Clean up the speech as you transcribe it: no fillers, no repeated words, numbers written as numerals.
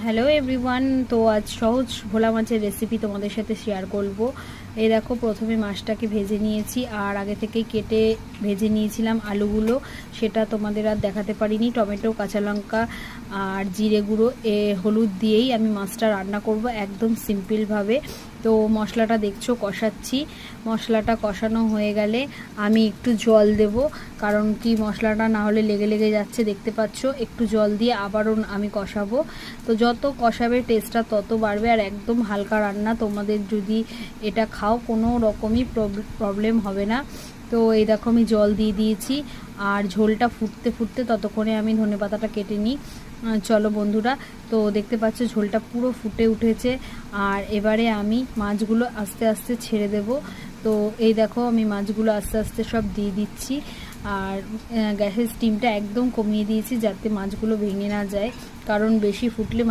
Hello everyone. তো আজ সহজ ভোলা মাছের রেসিপি তোমাদের সাথে শেয়ার করব। এই দেখো, প্রথমে মাছটাকে ভেজে নিয়েছি আর আগে থেকেই কেটে ভেজে নিয়েছিলাম আলুগুলো, সেটা তোমাদের আর দেখাতে পারিনি। টমেটো, কাঁচা লঙ্কা আর জিরে গুঁড়ো হলুদ দিয়েই আমি মাছটা রান্না করব একদম সিম্পলভাবে। তো মশলাটা দেখছো কষাচ্ছি, মশলাটা কষানো হয়ে গেলে আমি একটু জল দেব, কারণ কি মশলাটা না হলে লেগে লেগে যাচ্ছে, দেখতে পাচ্ছ। একটু জল দিয়ে আবারও আমি কষাবো। তো যত কষাবে টেস্টটা তত বাড়বে, আর একদম হালকা রান্না। তোমাদের যদি এটা খাও কোনো রকমই প্রবলেম হবে না। তো এই দেখো আমি জল দিয়ে দিয়েছি আর ঝোলটা ফুটতে ফুটতে ততক্ষণে আমি ধনেপাতাটা কেটে নিই। চলো বন্ধুরা, তো দেখতে পাচ্ছ ঝোলটা পুরো ফুটে উঠেছে আর এবারে আমি মাছগুলো আস্তে আস্তে ছেড়ে দেব। তো এই দেখো আমি মাছগুলো আস্তে আস্তে সব দিয়ে দিচ্ছি আর গ্যাসের স্টিমটা একদম কমিয়ে দিয়েছি যাতে মাছগুলো ভেঙে না যায়, কারণ বেশি ফুটলে